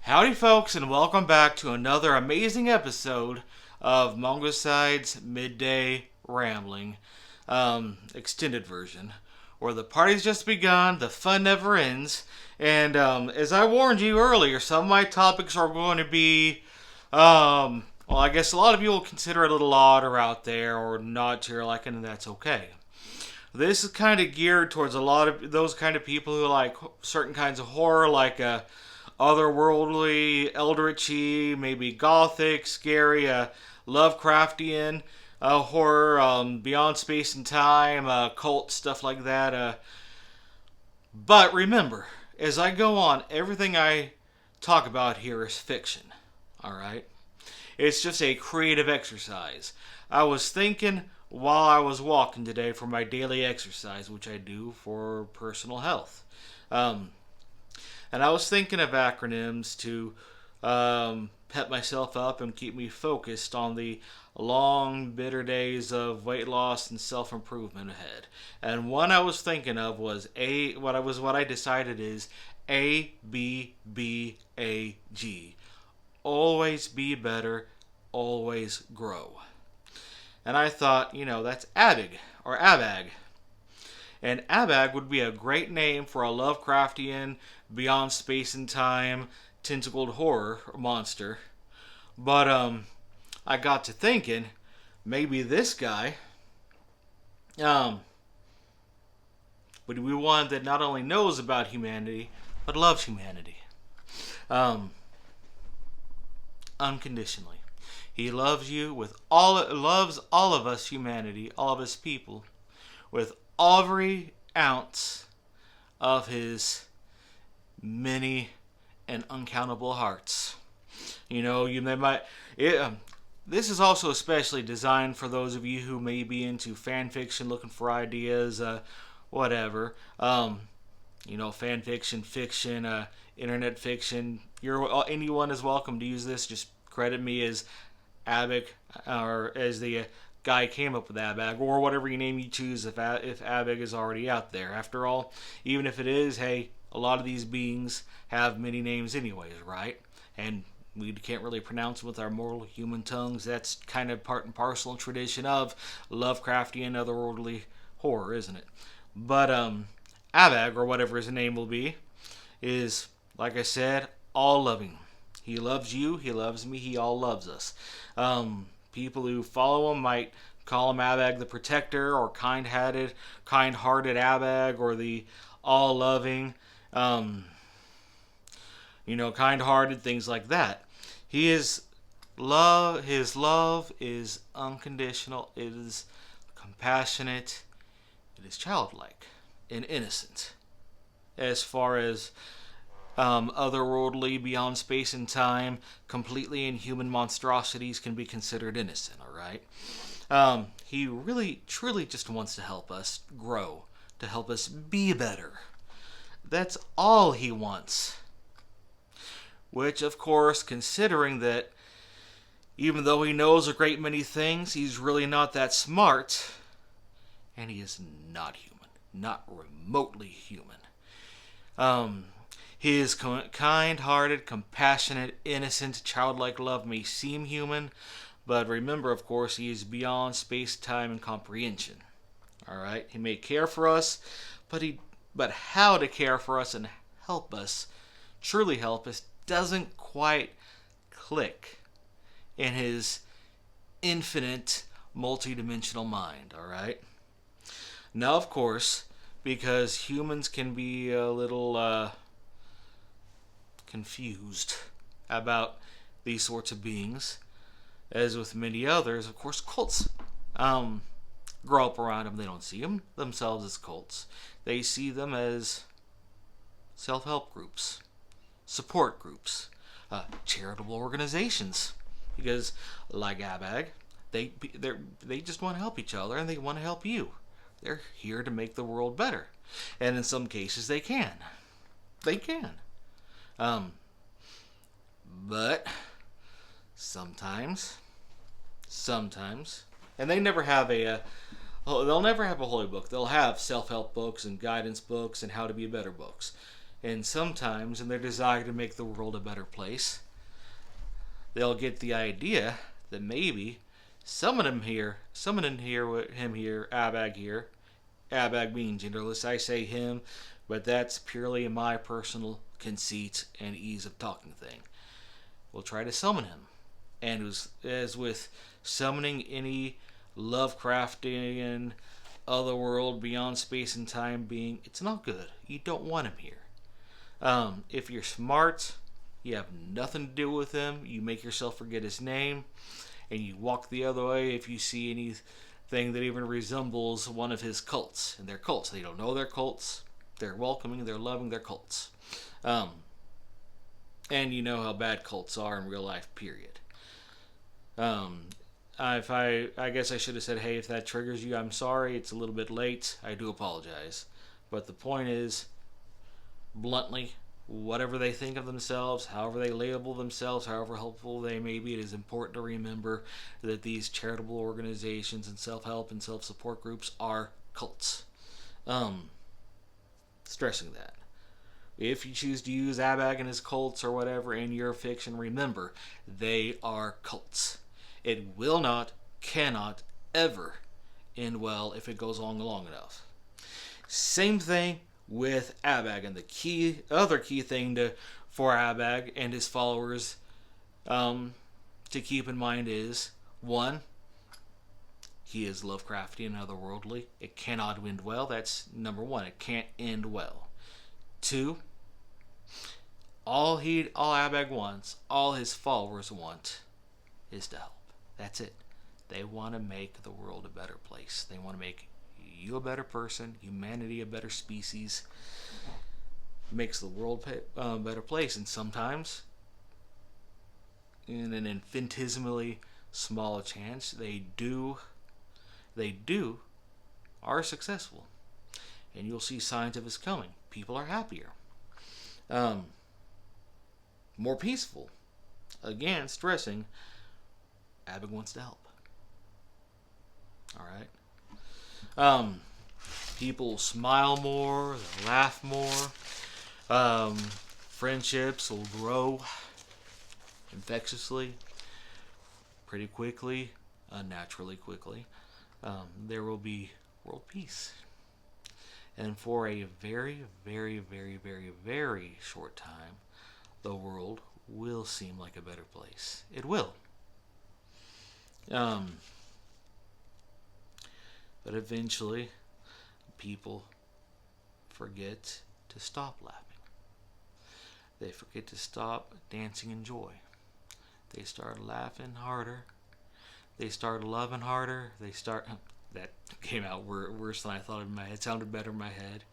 Howdy, folks, and welcome back to another amazing episode of Mongoside's Midday Rambling, extended version, where the party's just begun, the fun never ends, and as I warned you earlier, some of my topics are going to be, well, I guess a lot of you will consider it a little odd or out there or not to your liking, and that's okay. This is kind of geared towards a lot of those kind of people who like certain kinds of horror, like otherworldly, eldritchy, maybe gothic, scary, lovecraftian horror, beyond space and time, cult stuff like that. But remember, as I go on, everything I talk about here is fiction. All right, it's just a creative exercise. I was thinking while I was walking today for my daily exercise, which I do for personal health. And I was thinking of acronyms to pep myself up and keep me focused on the long, bitter days of weight loss and self-improvement ahead. And one I was thinking of was what I decided is ABBAG. Always be better, always grow. And I thought, that's ABAG or ABAG. And ABAG would be a great name for a Lovecraftian, beyond space and time, tentacled horror monster. But I got to thinking, maybe this guy would be one that not only knows about humanity, but loves humanity. Unconditionally. He loves you loves all of us humanity, all of us people, with every ounce of his many and uncountable hearts. This is also especially designed for those of you who may be into fan fiction, looking for ideas, whatever. Fan fiction, internet fiction. Anyone is welcome to use this. Just credit me as ABAG, or as the guy came up with ABAG, or whatever name you choose if ABAG is already out there. After all, even if it is, hey, a lot of these beings have many names anyways, right? And we can't really pronounce them with our mortal human tongues. That's kind of part and parcel and tradition of Lovecraftian otherworldly horror, isn't it? But ABAG, or whatever his name will be, is, like I said, all loving. He loves you, he loves me, he all loves us. People who follow him might call him ABAG the Protector, or kind-hearted ABAG, or the all-loving, kind-hearted, things like that. His love is unconditional, it is compassionate, it is childlike and innocent. As far as otherworldly, beyond space and time, completely inhuman monstrosities can be considered innocent, alright? He really, truly just wants to help us grow, to help us be better. That's all he wants. Which, of course, considering that even though he knows a great many things, he's really not that smart, and he is not human, not remotely human. His kind-hearted, compassionate, innocent, childlike love may seem human, but remember, of course, he is beyond space, time, and comprehension. Alright? He may care for us, but how to care for us and help us, truly help us, doesn't quite click in his infinite, multidimensional mind. Alright? Now, of course, because humans can be a little confused about these sorts of beings, as with many others, of course, cults grow up around them. They don't see them themselves as cults. They see them as self-help groups, support groups, charitable organizations. Because, like ABAG, they just want to help each other, and they want to help you. They're here to make the world better. And in some cases, they can. They can. But sometimes, and they never have they'll never have a holy book. They'll have self-help books and guidance books and how to be better books. And sometimes, in their desire to make the world a better place, they'll get the idea that maybe summoning him here, Abag here, Abag being genderless. I say him, but that's purely my personal conceit and ease of talking thing. We'll try to summon him. And as with summoning any Lovecraftian otherworld beyond space and time being, it's not good. You don't want him here. If you're smart, you have nothing to do with him. You make yourself forget his name, and you walk the other way if you see anything that even resembles one of his cults. And they're cults. They don't know they're cults. They're welcoming. They're loving their cults. And you know how bad cults are in real life, period. I guess I should have said, hey, if that triggers you, I'm sorry. It's a little bit late. I do apologize. But the point is, bluntly, whatever they think of themselves, however they label themselves, however helpful they may be, it is important to remember that these charitable organizations and self-help and self-support groups are cults. Stressing that. If you choose to use Abag and his cults or whatever in your fiction, remember, they are cults. It will not, cannot, ever end well if it goes on long enough. Same thing with Abag, and the other key thing for Abag and his followers to keep in mind is, one, he is Lovecraftian, otherworldly. It cannot end well. That's number one. It can't end well. Two, all Abag wants, all his followers want, is to help. That's it. They want to make the world a better place. They want to make you a better person, humanity a better species, makes the world a better place. And sometimes, in an infinitesimally small chance, they are successful. And you'll see signs of this coming. People are happier. More peaceful. Again, stressing, Abig wants to help. Alright? People smile more, they'll laugh more. Friendships will grow infectiously, pretty quickly, unnaturally quickly. There will be world peace. And for a very, very, very, very, very short time, the world will seem like a better place. It will. But eventually, people forget to stop laughing. They forget to stop dancing in joy. They start laughing harder. They start loving harder. That came out worse than I thought in my head. It sounded better in my head.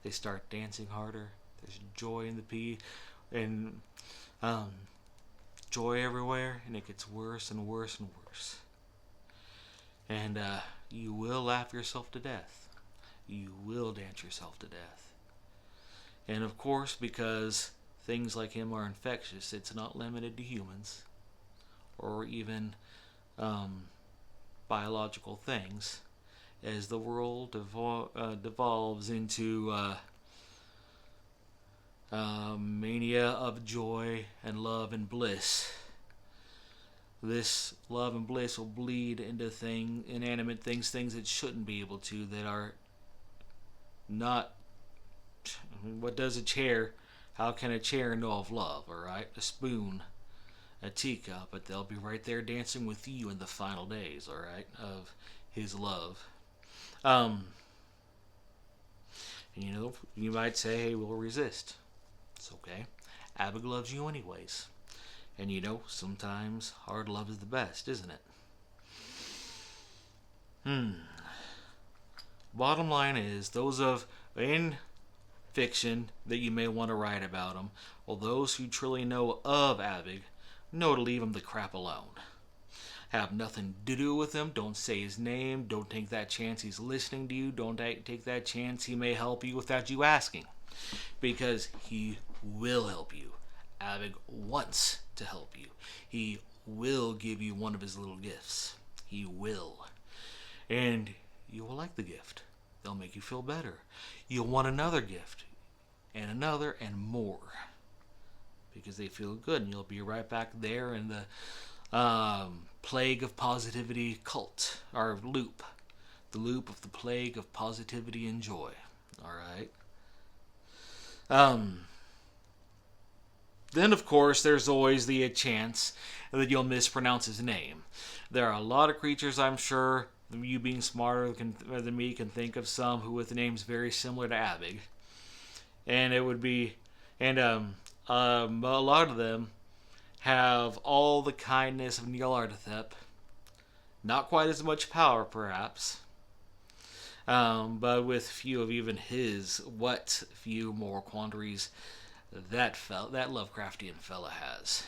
They start dancing harder. There's joy in the pea, and joy everywhere, and it gets worse and worse and worse. And you will laugh yourself to death. You will dance yourself to death. And of course, because things like him are infectious, it's not limited to humans or even biological things. As the world devolves into mania of joy and love and bliss, this love and bliss will bleed into inanimate things it shouldn't be able to, that are not. What does a chair? How can a chair know of love? Alright, a spoon, a teacup, but they'll be right there dancing with you in the final days, alright, of his love. And you might say, hey, we'll resist. It's okay. Abig loves you anyways. And sometimes hard love is the best, isn't it? Bottom line is, those in fiction that you may want to write about him, or those who truly know of Abig, know to leave him the crap alone. Have nothing to do with him. Don't say his name. Don't take that chance he's listening to you. Don't take that chance he may help you without you asking. Because he will help you. Abig wants to help you. He will give you one of his little gifts. He will. And you will like the gift. They'll make you feel better. You'll want another gift. and another and more. Because they feel good, and you'll be right back there in the plague of positivity cult, or loop. The loop of the plague of positivity and joy. Alright? Then, of course, there's always the chance that you'll mispronounce his name. There are a lot of creatures, I'm sure, you being smarter than me can think of some who with names very similar to Abig. And it would be... And a lot of them have all the kindness of Nyarlathotep. Not quite as much power, perhaps. But with few of even his few more quandaries that Lovecraftian fella has.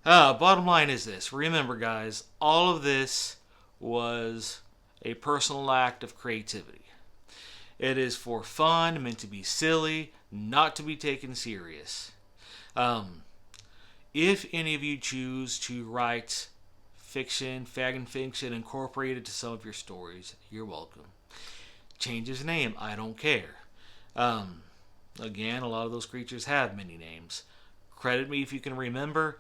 Bottom line is this. Remember, guys, all of this was a personal act of creativity. It is for fun, meant to be silly, not to be taken serious. If any of you choose to write fiction, fag fiction, incorporated to some of your stories, you're welcome. Change his name, I don't care. Again, a lot of those creatures have many names. Credit me if you can remember.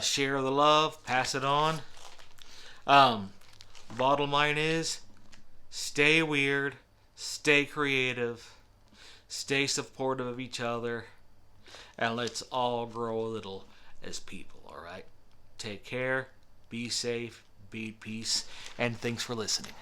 Share the love, pass it on. Bottom line is, stay weird, stay creative, stay supportive of each other, and let's all grow a little as people, alright? Take care, be safe, be at peace, and thanks for listening.